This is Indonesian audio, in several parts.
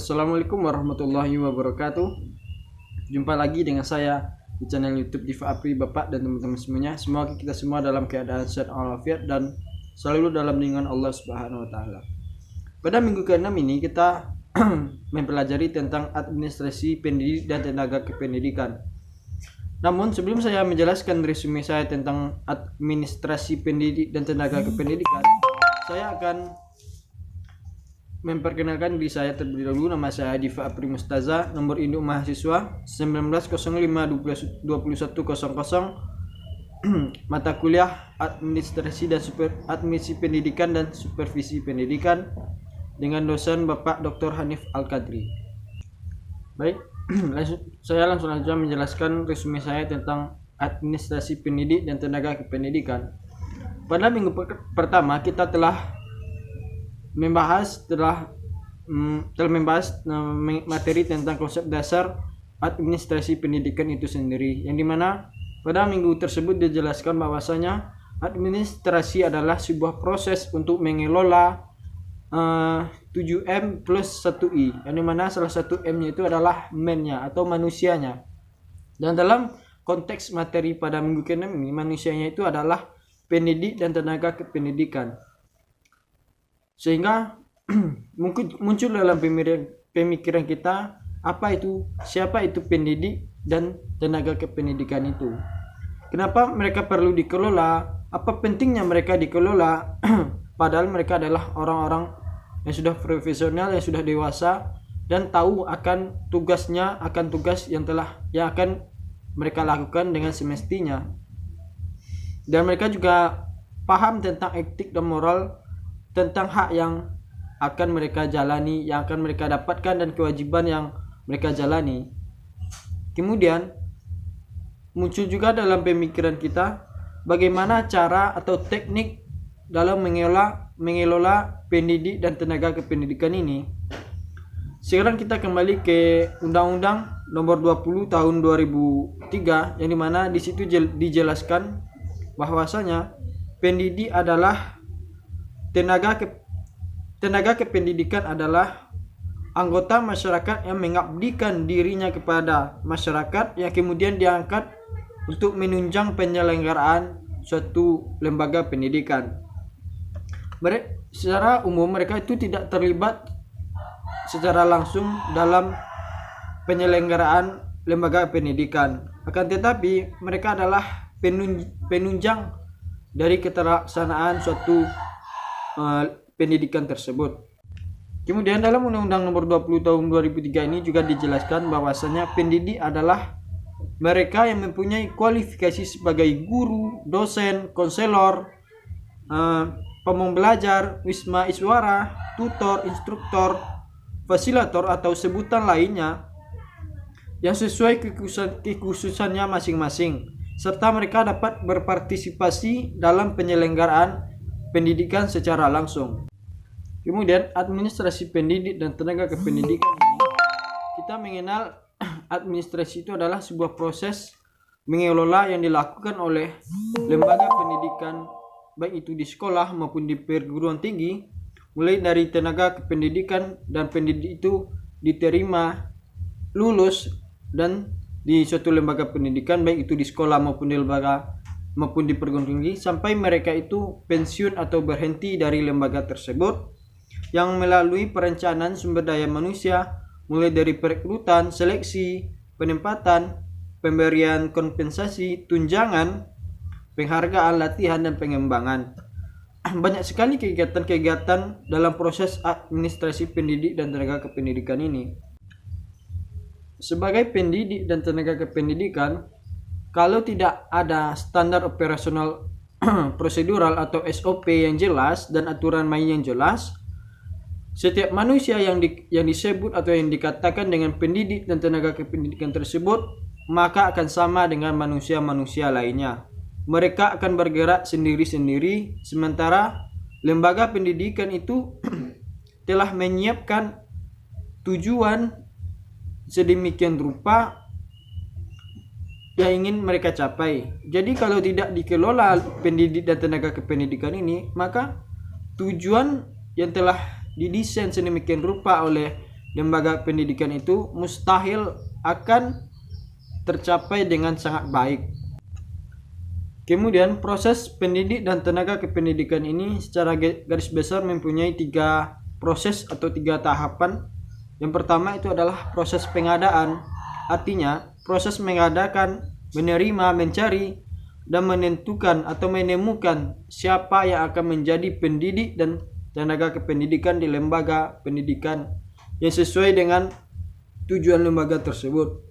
Assalamualaikum warahmatullahi wabarakatuh. Jumpa lagi dengan saya di channel YouTube Diva Apri, Bapak dan teman-teman semuanya. Semoga kita semua dalam keadaan sehat walafiat dan selalu dalam lindungan Allah Subhanahu wa taala. Pada minggu ke-6 ini kita mempelajari tentang administrasi pendidik dan tenaga kependidikan. Namun sebelum saya menjelaskan resume saya tentang administrasi pendidik dan tenaga kependidikan, saya akan memperkenalkan diri saya terlebih dahulu. Nama saya Diva Apri Mustaza, nomor induk mahasiswa 19052100, mata kuliah administrasi dan administrasi pendidikan dan supervisi pendidikan dengan dosen Bapak Dr. Hanif Al-Qadri. Baik, saya langsung saja menjelaskan resume saya tentang administrasi pendidik dan tenaga kependidikan. Pada minggu pertama kita telah membahas materi tentang konsep dasar administrasi pendidikan itu sendiri, yang dimana pada minggu tersebut dijelaskan bahwasanya administrasi adalah sebuah proses untuk mengelola 7M plus 1I, yang dimana salah satu M-nya itu adalah man-nya atau manusianya. Dan dalam konteks materi pada minggu ke-6 ini, manusianya itu adalah pendidik dan tenaga kependidikan. Sehingga muncul dalam pemikiran kita siapa itu pendidik dan tenaga kependidikan itu. Kenapa mereka perlu dikelola? Apa pentingnya mereka dikelola? Padahal mereka adalah orang-orang yang sudah profesional, yang sudah dewasa dan tahu akan tugas yang akan mereka lakukan dengan semestinya. Dan mereka juga paham tentang etik dan moral, tentang hak yang akan mereka jalani, yang akan mereka dapatkan, dan kewajiban yang mereka jalani. Kemudian muncul juga dalam pemikiran kita bagaimana cara atau teknik dalam mengelola pendidik dan tenaga kependidikan ini. Sekarang kita kembali ke Undang-Undang Nomor 20 Tahun 2003, yang dimana di situ dijelaskan bahwasanya pendidik adalah tenaga kependidikan adalah anggota masyarakat yang mengabdikan dirinya kepada masyarakat, yang kemudian diangkat untuk menunjang penyelenggaraan suatu lembaga pendidikan. Secara umum mereka itu tidak terlibat secara langsung dalam penyelenggaraan lembaga pendidikan, akan tetapi mereka adalah penunjang dari keterlaksanaan suatu pendidikan tersebut. Kemudian dalam Undang-Undang Nomor 20 Tahun 2003 ini juga dijelaskan bahwasanya pendidik adalah mereka yang mempunyai kualifikasi sebagai guru, dosen, konselor, pembelajar, wisma iswara, tutor, instruktor, fasilitator atau sebutan lainnya yang sesuai kekhususannya masing-masing, serta mereka dapat berpartisipasi dalam penyelenggaraan pendidikan secara langsung. Kemudian administrasi pendidik dan tenaga kependidikan ini, kita mengenal administrasi itu adalah sebuah proses mengelola yang dilakukan oleh lembaga pendidikan, baik itu di sekolah maupun di perguruan tinggi, mulai dari tenaga kependidikan dan pendidik itu diterima, lulus dan di suatu lembaga pendidikan, baik itu di sekolah maupun di lembaga maupun di perguruan tinggi, sampai mereka itu pensiun atau berhenti dari lembaga tersebut, yang melalui perencanaan sumber daya manusia, mulai dari perekrutan, seleksi, penempatan, pemberian kompensasi, tunjangan, penghargaan, latihan, dan pengembangan. Banyak sekali kegiatan-kegiatan dalam proses administrasi pendidik dan tenaga kependidikan ini. Sebagai pendidik dan tenaga kependidikan, kalau tidak ada standar operasional prosedural atau SOP yang jelas dan aturan main yang jelas, setiap manusia yang disebut atau yang dikatakan dengan pendidik dan tenaga kependidikan tersebut maka akan sama dengan manusia-manusia lainnya. Mereka akan bergerak sendiri-sendiri, sementara lembaga pendidikan itu telah menyiapkan tujuan sedemikian rupa yang ingin mereka capai. Jadi kalau tidak dikelola pendidik dan tenaga kependidikan ini, maka tujuan yang telah didesain sedemikian rupa oleh lembaga pendidikan itu mustahil akan tercapai dengan sangat baik. Kemudian proses pendidik dan tenaga kependidikan ini secara garis besar mempunyai 3 proses atau 3 tahapan. Yang pertama itu adalah proses pengadaan, artinya proses mengadakan, menerima, mencari, dan menentukan atau menemukan siapa yang akan menjadi pendidik dan tenaga kependidikan di lembaga pendidikan yang sesuai dengan tujuan lembaga tersebut.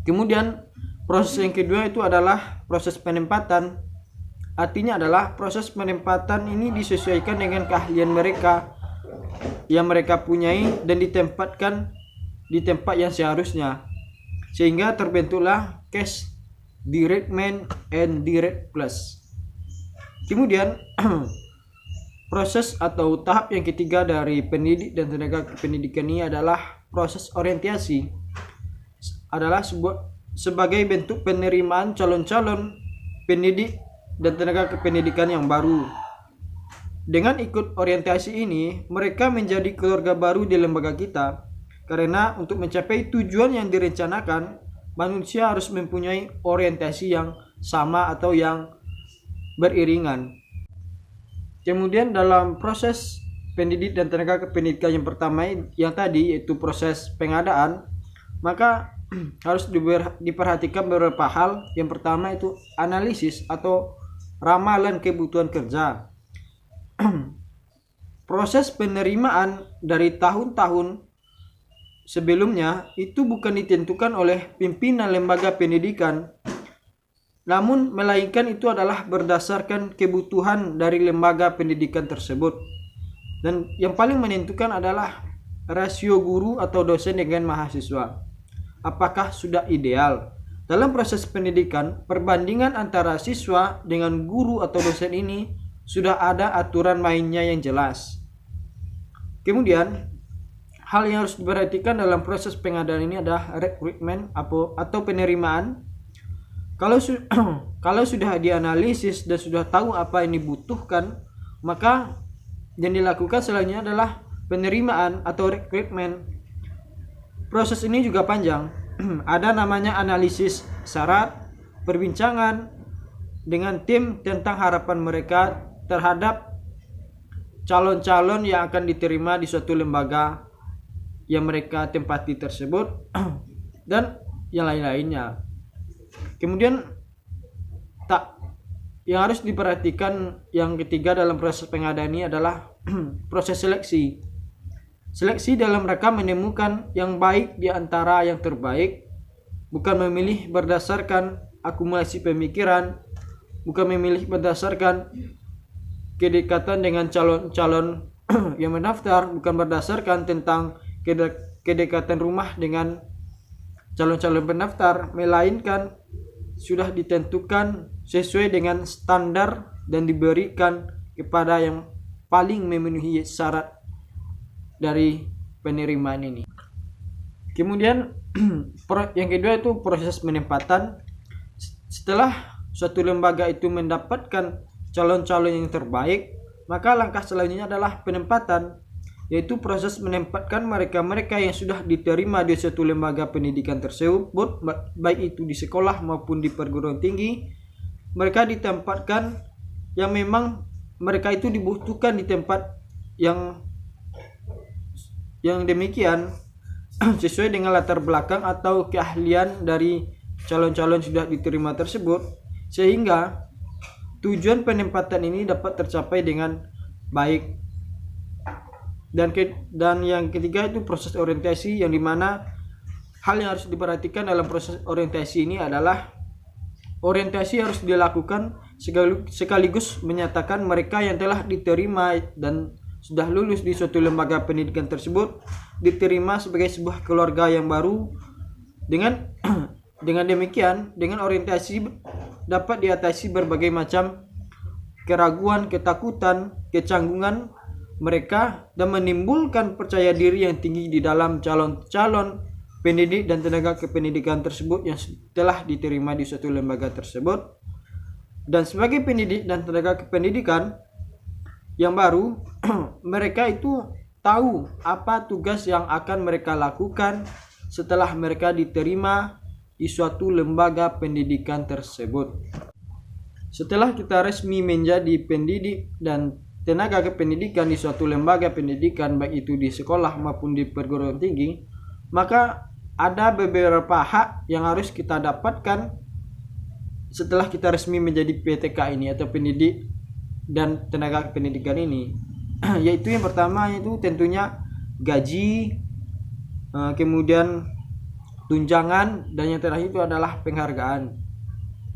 Kemudian proses yang kedua itu adalah proses penempatan. Artinya adalah proses penempatan ini disesuaikan dengan keahlian mereka yang mereka punyai dan ditempatkan di tempat yang seharusnya. Sehingga terbentuklah case directment and direct plus. Kemudian proses atau tahap yang ketiga dari pendidik dan tenaga kependidikan ini adalah proses orientasi. Adalah sebagai bentuk penerimaan calon-calon pendidik dan tenaga kependidikan yang baru. Dengan ikut orientasi ini, mereka menjadi keluarga baru di lembaga kita. Karena untuk mencapai tujuan yang direncanakan, manusia harus mempunyai orientasi yang sama atau yang beriringan. Kemudian dalam proses pendidik dan tenaga kependidikan yang pertama yang tadi yaitu proses pengadaan, maka harus diperhatikan beberapa hal. Yang pertama itu analisis atau ramalan kebutuhan kerja. Proses penerimaan dari tahun-tahun sebelumnya itu bukan ditentukan oleh pimpinan lembaga pendidikan, namun melainkan itu adalah berdasarkan kebutuhan dari lembaga pendidikan tersebut. Dan yang paling menentukan adalah rasio guru atau dosen dengan mahasiswa. Apakah sudah ideal? Dalam proses pendidikan, perbandingan antara siswa dengan guru atau dosen ini sudah ada aturan mainnya yang jelas. Kemudian, hal yang harus diperhatikan dalam proses pengadaan ini adalah recruitment atau penerimaan. Kalau sudah dianalisis dan sudah tahu apa yang dibutuhkan, maka yang dilakukan selanjutnya adalah penerimaan atau recruitment. Proses ini juga panjang. Ada namanya analisis syarat, perbincangan dengan tim tentang harapan mereka terhadap calon-calon yang akan diterima di suatu lembaga yang mereka tempati tersebut dan yang lain-lainnya. Kemudian yang harus diperhatikan yang ketiga dalam proses pengadaan ini adalah proses seleksi. Seleksi dalam rangka menemukan yang baik di antara yang terbaik, bukan memilih berdasarkan akumulasi pemikiran, bukan memilih berdasarkan kedekatan dengan calon-calon yang mendaftar, bukan berdasarkan tentang kedekatan rumah dengan calon-calon pendaftar, melainkan sudah ditentukan sesuai dengan standar dan diberikan kepada yang paling memenuhi syarat dari penerimaan ini. Kemudian yang kedua itu proses penempatan. Setelah suatu lembaga itu mendapatkan calon-calon yang terbaik, maka langkah selanjutnya adalah penempatan, yaitu proses menempatkan mereka-mereka yang sudah diterima di suatu lembaga pendidikan tersebut, baik itu di sekolah maupun di perguruan tinggi. Mereka ditempatkan yang memang mereka itu dibutuhkan di tempat yang demikian sesuai dengan latar belakang atau keahlian dari calon-calon sudah diterima tersebut, sehingga tujuan penempatan ini dapat tercapai dengan baik. Dan yang ketiga itu proses orientasi, yang dimana hal yang harus diperhatikan dalam proses orientasi ini adalah orientasi harus dilakukan sekaligus menyatakan mereka yang telah diterima dan sudah lulus di suatu lembaga pendidikan tersebut diterima sebagai sebuah keluarga yang baru. Dengan demikian, dengan orientasi dapat diatasi berbagai macam keraguan, ketakutan, kecanggungan mereka dan menimbulkan percaya diri yang tinggi di dalam calon-calon pendidik dan tenaga kependidikan tersebut yang telah diterima di suatu lembaga tersebut. Dan sebagai pendidik dan tenaga kependidikan yang baru, mereka itu tahu apa tugas yang akan mereka lakukan setelah mereka diterima di suatu lembaga pendidikan tersebut. Setelah kita resmi menjadi pendidik dan tenaga kependidikan di suatu lembaga pendidikan, baik itu di sekolah maupun di perguruan tinggi, maka ada beberapa hak yang harus kita dapatkan setelah kita resmi menjadi PTK ini atau pendidik dan tenaga pendidikan ini. Yaitu yang pertama itu tentunya gaji, kemudian tunjangan, dan yang terakhir itu adalah penghargaan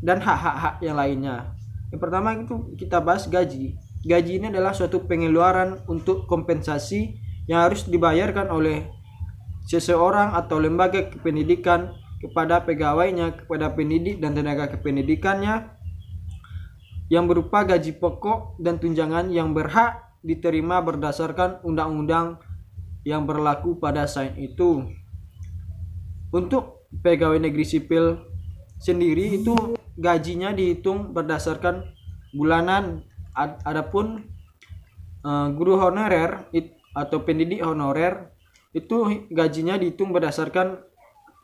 dan hak-hak yang lainnya. Yang pertama itu kita bahas gaji. Gaji ini adalah suatu pengeluaran untuk kompensasi yang harus dibayarkan oleh seseorang atau lembaga kependidikan kepada pegawainya, kepada pendidik dan tenaga kependidikannya, yang berupa gaji pokok dan tunjangan yang berhak diterima berdasarkan undang-undang yang berlaku pada saat itu. Untuk pegawai negeri sipil sendiri itu gajinya dihitung berdasarkan bulanan. Adapun guru honorer atau pendidik honorer itu gajinya dihitung berdasarkan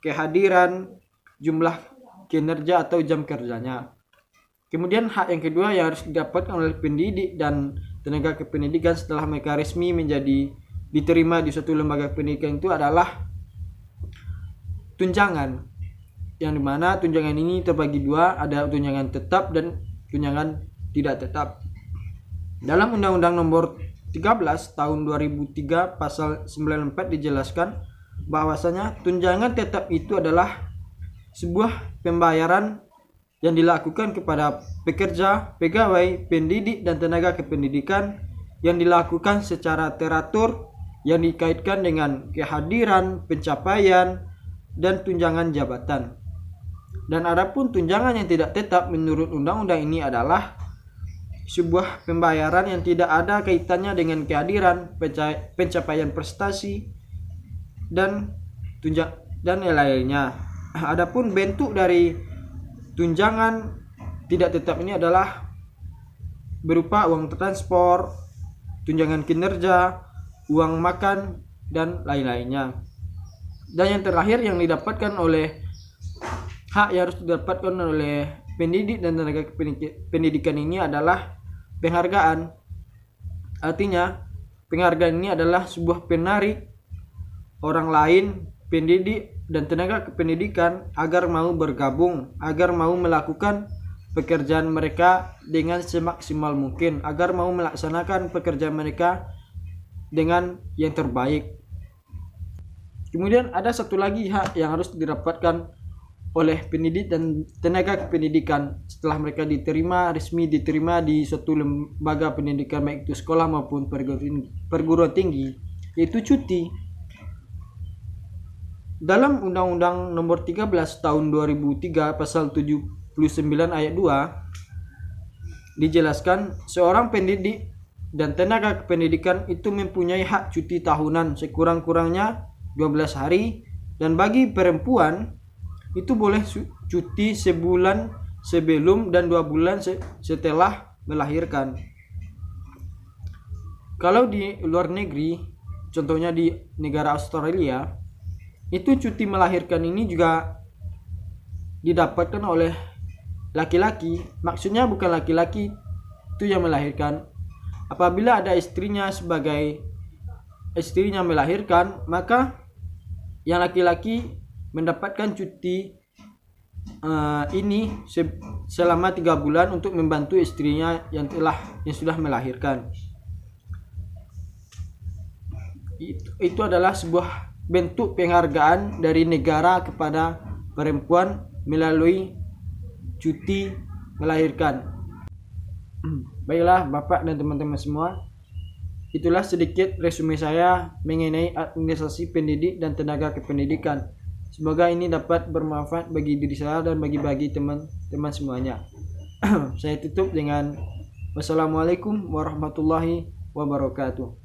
kehadiran, jumlah kinerja atau jam kerjanya. Kemudian hak yang kedua yang harus didapatkan oleh pendidik dan tenaga kependidikan setelah mereka resmi menjadi diterima di suatu lembaga pendidikan itu adalah tunjangan, yang dimana tunjangan ini terbagi dua, ada tunjangan tetap dan tunjangan tidak tetap. Dalam Undang-Undang Nomor 13 Tahun 2003 Pasal 94 dijelaskan bahwasanya tunjangan tetap itu adalah sebuah pembayaran yang dilakukan kepada pekerja, pegawai, pendidik dan tenaga kependidikan yang dilakukan secara teratur, yang dikaitkan dengan kehadiran, pencapaian dan tunjangan jabatan. Dan adapun tunjangan yang tidak tetap menurut undang-undang ini adalah sebuah pembayaran yang tidak ada kaitannya dengan kehadiran, pencapaian prestasi dan lainnya. Adapun bentuk dari tunjangan tidak tetap ini adalah berupa uang transport, tunjangan kinerja, uang makan dan lain-lainnya. Dan yang terakhir yang didapatkan oleh hak yang harus didapatkan oleh pendidik dan tenaga pendidikan ini adalah penghargaan. Artinya penghargaan ini adalah sebuah penarik orang lain, pendidik dan tenaga kependidikan agar mau bergabung, agar mau melakukan pekerjaan mereka dengan semaksimal mungkin, agar mau melaksanakan pekerjaan mereka dengan yang terbaik. Kemudian ada satu lagi hak yang harus didapatkan oleh pendidik dan tenaga kependidikan setelah mereka resmi diterima di suatu lembaga pendidikan, baik itu sekolah maupun perguruan tinggi, yaitu cuti. Dalam Undang-Undang Nomor 13 Tahun 2003 Pasal 79 Ayat 2 dijelaskan seorang pendidik dan tenaga kependidikan itu mempunyai hak cuti tahunan sekurang-kurangnya 12 hari, dan bagi perempuan itu boleh cuti sebulan sebelum dan 2 bulan setelah melahirkan. Kalau di luar negeri, contohnya di negara Australia, itu cuti melahirkan ini juga didapatkan oleh laki-laki. Maksudnya bukan laki-laki itu yang melahirkan. Apabila ada istrinya sebagai istrinya melahirkan, maka yang laki-laki mendapatkan cuti ini selama 3 bulan untuk membantu istrinya yang sudah melahirkan. Itu adalah sebuah bentuk penghargaan dari negara kepada perempuan melalui cuti melahirkan. Baiklah Bapak dan teman-teman semua, itulah sedikit resume saya mengenai administrasi pendidik dan tenaga kependidikan. Semoga ini dapat bermanfaat bagi diri saya dan bagi teman-teman semuanya. Saya tutup dengan wassalamualaikum warahmatullahi wabarakatuh.